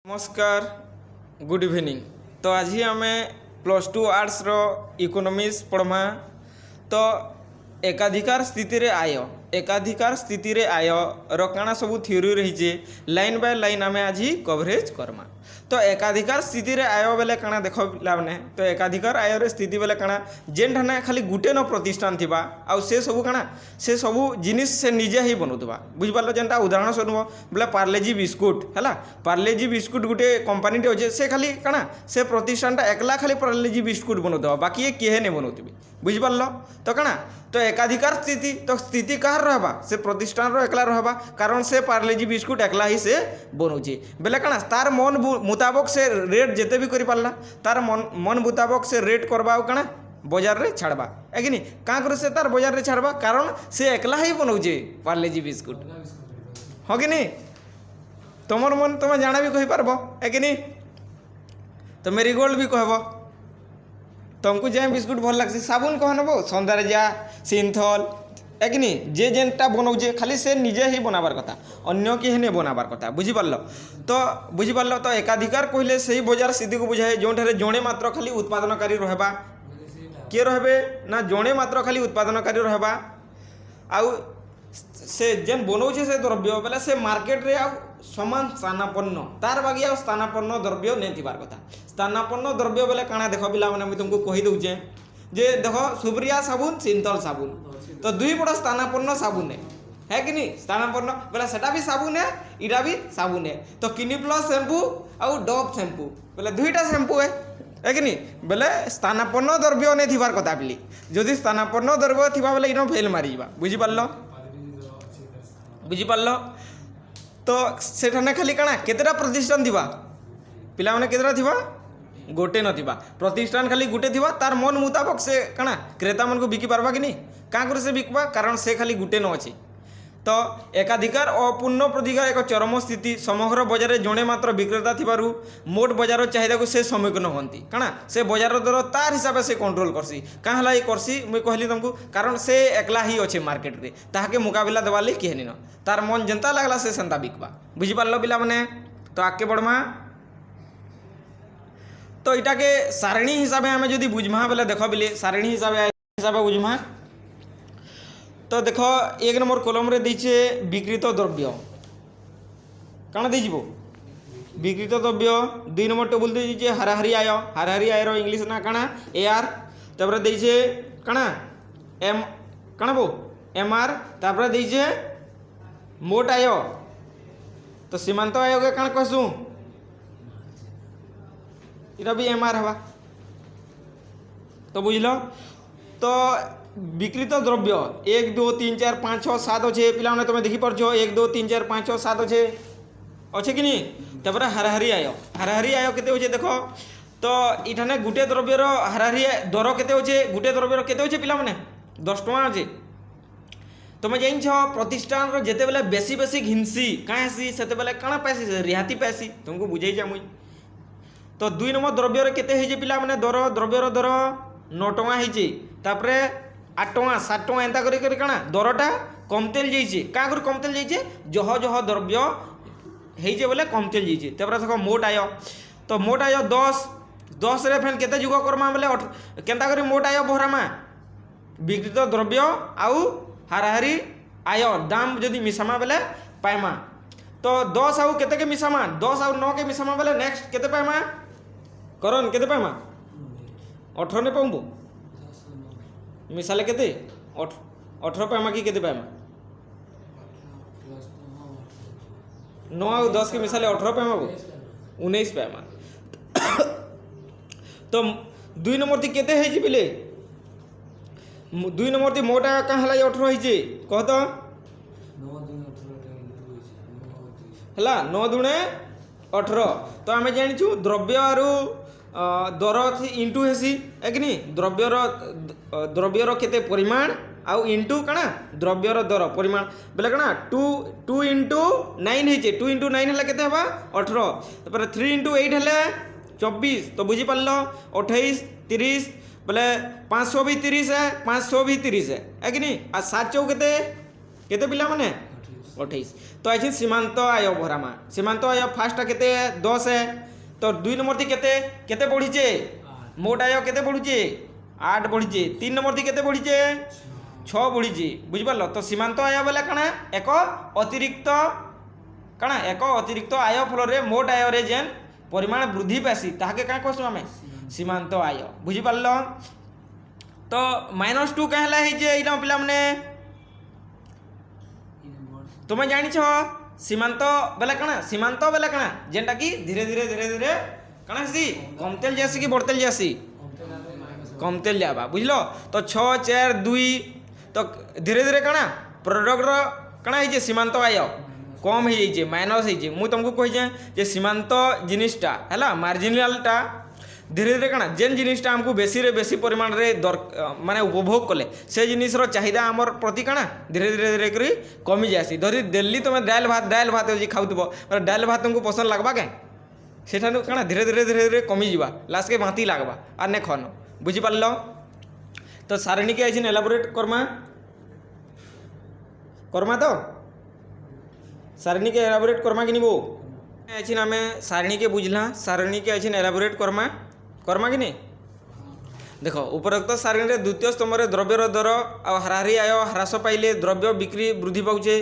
नमस्कार good evening. तो आज ही आम +2 आर्ट्स रो इकोनॉमिक्स पढ़मा। तो एकाधिकार स्थिति रे आय रो काना सब थ्योरी रही लाइन बाय लाइन आम आज ही कवरेज करमा। तो एकाधिकार स्थिति रे आय बेले काना देख पिलाने। तो एकाधिकार आय रे स्थिति बेले काना जेन ठाने खाली गुटे न प्रतिष्ठान थिबा आउ से सब काना से सब जिनिस से निजे ही बनौथबा। बुझ पारलो जेनटा उदाहरण सुनबो बोले पार्लेजी बिस्कुट हैला। पार्लेजी बिस्कुट गुटे कंपनी टे होचे से खाली काना से प्रतिष्ठानटा एकला खाली पार्लेजी बिस्कुट बनौथबा बाकी ये केहे ने बनौथबी। बुझ पारलो। तो काना तो एकाधिकार स्थिति तो स्थिति कहार रहबा से प्रतिष्ठान रो एकला रहबा कारण से पार्लेजी बिस्कुट एकला ही से बनौची बेले काना तार मन मुताबक से रेट जेते भी करि पारला तार मन मुताबक से रेट करबा काना बाजार रे छाड़बा है कि नहीं काँ कर से तार बाजार रे छाड़बा कारण से एकला ही बनौचे पार्लेजी बिस्कुट हाँ कि नहीं। तुमर मन तुम जाना भी कहि पारबो है कि नहीं। तो मेरीगोल्ड भी कहब तुमको जे बिस्कुट भल लगसी साबुन कह नब सौंदर्य जा सिंथल है कि नहीं जे जेनटा बनाऊे खाली से निजे ही बनाबार कथा अन्य के नहीं बनाबार कथा। बुझीपार तो एकाधिकार कहले से ही बजार स्थिति को बुझाए जो जड़े मात्र खाली उत्पादनकारी रहबा किए रहे ना जड़े मात्र खाली उत्पादनकारी रहबा आउ से जेन बनाऊे से द्रव्य बेले से मार्केट रे आउ समान स्थानापन्न तार बागी आ स्थानापन्न द्रव्य नहीं थिबार कथा। स्थानापन्न द्रव्य बेले काना देख पिला माने तुमको कहि दउचे जे देखो सुप्रिया साबुन सिंथल साबुन तो दुई बड़ा स्थानापन्न साबुन है कि नहीं। स्थानापन्न बोला सेटा भी साबुन है इटा भी साबुन है। तो क्लिनिक प्लस शैम्पू और डव शैम्पू बोले दुईटा शैम्पू है कि नहीं बोले स्थानापन्न द्रव्य नहीं थिबार कथा बिली जदि स्थानापन्न द्रव्य थिबा बोले इनो फेल मारी जाबा। बुझीपारल। तो सेठाने खाली काना केतेटा प्रतिष्ठान थिबा पिला माने केतेटा थिबा गोटे नथिबा प्रतिष्ठान खाली गुटे थिबा तार मन मुताबक से काना क्रेता मन को बिकी पारबा कि नहीं काँ कर से बिकबा कारण से खाली गुटे न अछि। तो एकाधिकार अपूर्ण प्रतिकार एक चरम स्थिति समग्र बजार जड़े मात्र विक्रेता थिबारु मोट बजार चाहिदा को से सम्मुखीन होती काना से बजार दर तार हिसाब से कंट्रोल करसी काँ हला ये करसी मुई कहली तुमको कारण से एकला ही अच्छे मार्केट रे ताहाके मुकाबला देवाली किहे न तार मन जनता लागला से सेंता बिकबा। बुझी पारलो पिला माने। तो आगे बढ़मा। तो इटा के सारणी हिसाब से आम जदि बुझमा बेले देख बिले सारणी हिसाब बुझमा। तो देख 1 नंबर कलम रे दीचे विकृत द्रव्य काना दीजिबो विकृत द्रव्य 2 नंबर टेबल दीचे हाराहारी आय रो इंग्लिश ना काना एआर तापर दीचे काना एम काना बो एमआर तापर दीचे मोट आय। तो सीमांत आय के काना कहसु इटा भी एमआर हवा। तो बुझल। तो विकृत द्रव्य 1 2 3 4 5 6 7 अच्छे पिला तुम देखी पार्छ 1 2 3 4 5 6 7 अच्छे कि नहीं। तापर हाराहारी आय केते होचे देख। तो इठाने गुटे द्रव्यर हाराहारी दर केते होचे गुटे द्रव्यर केते होचे पिला माने 10 टका अच्छे। तुम जान प्रतिष्ठान रो जेते बेले बेसी बेसी घिनसी काँ हेसी सेते बेले काना पासी रिहाती पासी तुमको बुझाई जा मुई। तो 2 नंबर द्रव्य केते होइजे पिला माने दर द्रव्यर दर 9 टका होइजे तापरे 8 टका 7 टका एंता करी काना दरटा कमतेल जाइए क्या कर कमतेल जाइए जह जह द्रव्य होइजे बोले कमतेल जाइए। तापर देखो मोट आय। तो मोट आय 10 रे फेन केते जुग करमा बोले केंता करी मोट आय बहरामा विकृत द्रव्य आउ हाराहारी आय दाम जदि मिसामा बोले पाइमा। तो 10 आउ केते के मिसामा 10 आउ 9 के मिसामा बोले नेक्स्ट केते पाइमा करन केते पाइमा 18 ने पाऊँ मिसाले केते 18 पाइमा कि केते पाइमा 9 आउ 10 के मिसाले 18 पाइमा 19 पाइमा। तो 2 नंबर थी केते है बिले 2 नंबर थी मोटा कहाँ हला 18 होइजे कह तो हला 9 दुणे 18। तो आम जानिछु द्रव्य आरु दर इंटू हेसी है कि नहीं द्रव्यर केते परिमाण आउ इंटू काना द्रव्यर दर परिमाण बेले काना 2 इंटू 9 होइचे 2 इंटू 9 हला केते हबा 18 तापर 3 इंटू 8 हले 24। तो बुझी पारलो 28 30 बोले 500 भी 30 है 500 भी 30 है कि नहीं। आ 7 चौ केते पिला माने 28 तो आई सीमांत आय भरामा सीमांत आय फास्ट केते 10 है तो 2 नंबर थी केते केते बढ़ीचे मोट आय केते बढ़ुचे 8 बढ़ीचे 3 नंबर थी केते बढ़ीचे 6 बढ़ीचे बुझिपारल तो सीमांत आय बोले काना एक अतिरिक्त काना एक अतिरिक्त आय फल रे मोट आय रे जेन परिमाण वृद्धि पासी ताके का कहसु आमे सीमांत आय बुझिपारल तो -2 कहला है जे इना पिला मने तुम जानी सीमांत बेले कणा सीमांत बेले कणा जेनटा कि धीरे धीरे कणा सी कमतेल जासी कि बढ़तेल जासी कमतेल जाबा बुझलो तो 6 4 2 तो धीरे धीरे कणा प्रोडक्ट रो कणा है सीमांत आय कम हो जाइए माइनस हो मुझे तुमको कही जे सीमांत जिनिसटा है मार्जिनालटा धीरे धीरे कणा जेन जिनिसटा आमको बेसी रे बेसी परिमाण रे माने उपभोग कले से जिनिसर चाहिदा आमर प्रति कणा धीरे धीरे धीरे करी कमी जासी धरी दिल्ली तुम दाल भात खाऊब दाल भात तुमको पसंद लगवा क्या सेठा कणा धीरे धीरे धीरे धीरे कमी जावा लास्ट के बांती लगवा आर ने खन बुझिपार तो सारणी के आई एलाबोरेट करमा तो सारणी के एलाबोरेट करमा कि नहीं आई आम सारणी के बुझला सारणी के आई एलाबोरेट करमा कि नहीं देख उपरोक्त सारणी रे द्वितीय स्तंभ रे द्रव्यर दर आ हाराहारी आय ह्रास पाइले द्रव्य बिक्री वृद्धि पाउछे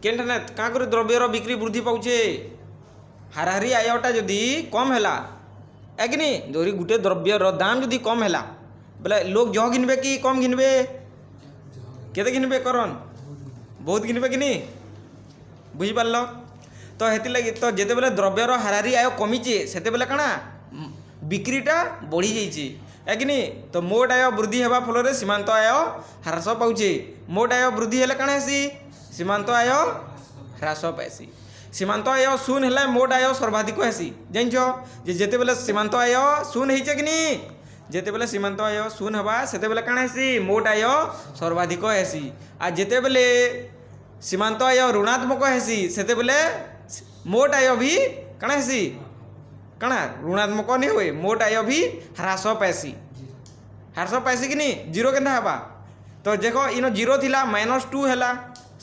केनठाने का करे द्रव्यर बिक्री वृद्धि पाउछे हाराहारी आयटा जदि कम हैला है कि नहीं जोरी गुटे द्रव्यर दाम जदि कम हैला बोले लोग जह घिनबे कि कम घिनबे केते घिनबे करन बहुत घिनबे कि नहीं बुझिपारल तो हेति लगी तो जेते बेले द्रव्यर हाराहारी आय कमीचे सेते बेले काना बिक्रीटा बढ़ी जाइए है कि नहीं तो मोट आय वृद्धि होगा फल सीमांत आय ह्रास पाचे मोट आय वृद्धि हेले काना हेसी सीमांत आय ह्रास पासी सीमांत आय शून्य है मोट आय सर्वाधिक हेसी जानछ जेते बेले सीमांत आय शून्य होइछे कि नहीं जेते बेले सीमांत आय शून्य होगा सेते बेले काना हेसी मोट आय सर्वाधिक हेसी आ जेते बेले सीमांत आय ऋणात्मक हेसी सेते बेले मोट आय भी काना हेसी काना ऋणात्मक नहीं हुए मोट आय भी ह्रास पासी कि नहीं जीरो के हवा तो देखो इन जीरो थिला -2 है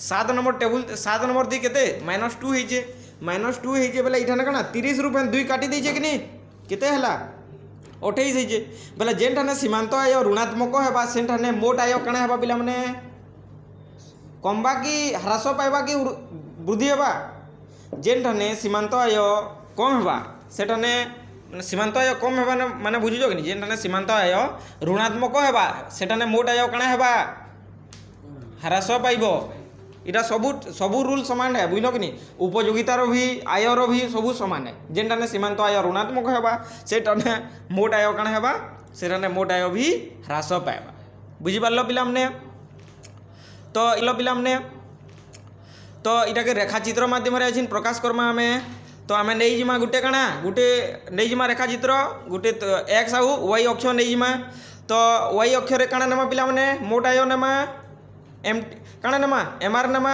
7 नंबर टेबुल 7 नंबर थी केते -2 होइछे -2 होइछे बोले इठाने काना 30 रु 2 काटी देइछे कि नहीं केते हला 28 होइछे बोले जेन ठाने सीमांत आय ऋणात्मक हेबा सेन ठाने मोट आय काना हेबा पिला माने कमबा कि ह्रास पाइबा कि वृद्धि हेबा जेन ठाने सीमांत आय कम हेबा सेठाने सीमांत आय कम हेबा माने बुझुछ कि नहीं जेन सीमांत आय ऋणात्मक हेबा सेठाने मोट आय काना हेबा ह्रास पाइबो इटा सबू रूल समान है बुझल कि नहीं उपयोगितार भी आयर भी सबू समान है जेनटाने सीमांत आय ऋणात्मक हेबा सेठाने मोट आय काना हेबा सेठाने मोट आय भी ह्रास पाइबा बुझिपारल पिला माने तो इलो पिला माने तो इटा के रेखाचित्र माध्यम रे आछिन प्रकाश करमा हमें तो आम नहीं जिमा गुटे काना गुटे नहीं जिमा रेखाचित्र गुटे एक्स आउ वाई अक्ष नहीं जिमा तो वाई अक्ष रे काना नमा पिला माने मोट आय नमा एम काना नमा एमआर नमा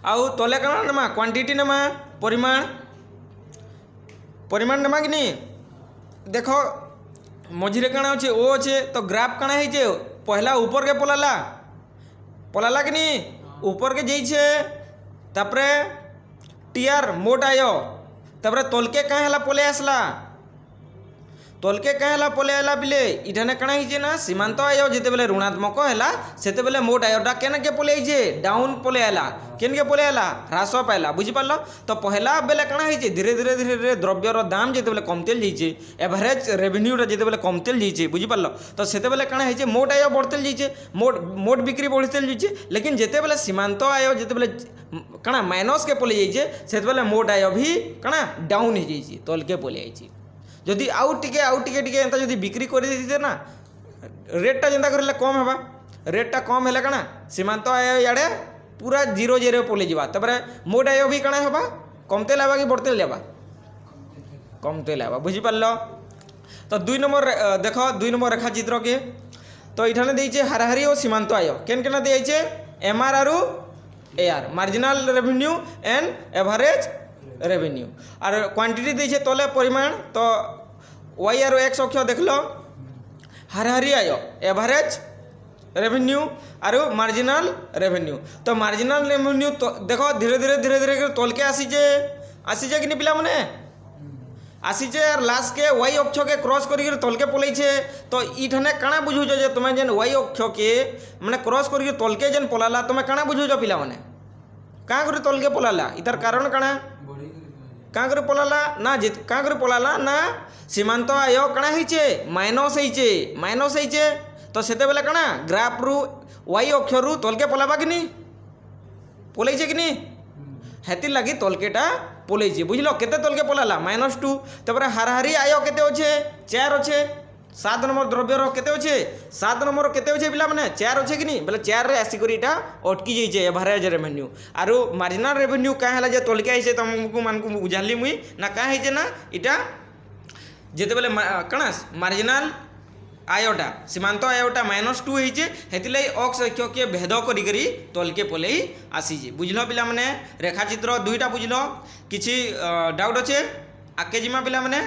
आउ तले काना नमा क्वांटिटी नमा परिमाण नमा कि नहीं देखो मझिरे काना अच्छे ओ अच्छे तो ग्राफ काना है पहला ऊपर के पलाला कि नहीं ऊपर के जाइछे तापरे टीआर मोट आय तापरे तलके क्या है पले आसला तलके क्या है पले आला बिले इठाने काना हिजे ना सीमांत आय जिते बेले ऋणात्मक है सेते बेले मोट आयटा केने के पले आइजे डाउन पले आला केन के पले आला ह्रास पाइला बुझिपारल तो पहला बेले काना हिजे धीरे धीरे धीरे धीरे द्रव्यर दाम जिते बेले कमतेल जाइए एवरेज रेवेन्यूटा जिते बेले कमतेल जाइए बुझिपारल तो सेते बेले काना हिजे मोट आय बढ़तेल जाइए मोट बिक्री बढ़तेल जाइए लेकिन जिते बेले सीमांत आय जिते बेले काना माइनस के पले जाइए सेते बेले मोट आय भी काना डाउन हो जाइए तल के पले आइए जदि आउ टिके एंता जदि बिक्री कर देते ना रेटा जेंता करले कम हेबा रेटा कम हेले काना सीमांत आय याडे पूरा 0 पले जावा तबरे मोट आय भी काना हेबा कमते लाबा कि बढ़ते लेबा कमते लाबा बुझी पारलो तो 2 नंबर देखो 2 नंबर रेखाचित्र के तो इठाने देइछे हाराहारी और सीमांत आय केन केना देइछे एमआर आरु AR marginal revenue and average revenue और क्वांटिटी देइछे तले परिमाण तो वाई आर एक्स अक्ष देख लो हाराहारी आय एवरेज रेवेन्यू आरो मार्जिनाल रेवेन्यू। तो मार्जिनाल रेवेन्यू तो देखो धीरे धीरे तलके आसीजे कि नहीं पिला माने आसीचे और लास्ट के वाई अक्ष के क्रॉस करी तलके पलैछे। तो इठाने काଣା बुझुछ जे तुम जेन वाई अक्ष के माने क्रॉस करी तलके जेन पलाला तुम काଣା बुझुछ पिला माने काँ कर तलके पलाला इतार कारण काଣା काँ कर पलाला ना जित काँ कर पलाला ना सीमांत आय काଣା होइछे माइनस होइछे। तो सेते बेले काଣା ग्राफ रु वाई अक्ष रु तलके पलाबा कि नहीं पलैछे कि नहीं हेतिर लगी तलकेटा पलैछे बुझल केते तलके पलाला -2। तापर हाराहारी आय केते अच्छे 4 अच्छे 7 नंबर द्रव्यर केते अच्छे 7 नंबर केते अच्छे पिला माने 4 अच्छे कि नहीं बोले 4 रे आसी करी इटा अटकी जाइछे एवरेज रेवेन्यू। आरो मार्जिनल रेवेन्यू का हैला जे तलके आइछे तुमको मानकु बुझाली मुई ना का हैछे ना इटा जेते बेले कणा मार्जिनल आयटा सीमांत आयटा -2 होइछे हेतिले अक्ष अक्ष के भेद करी करी तलके पलई आसीजे बुझलो पिला माने रेखाचित्र दुईटा बुझलो किछि डाउट अच्छे आके जिमा पिला माने।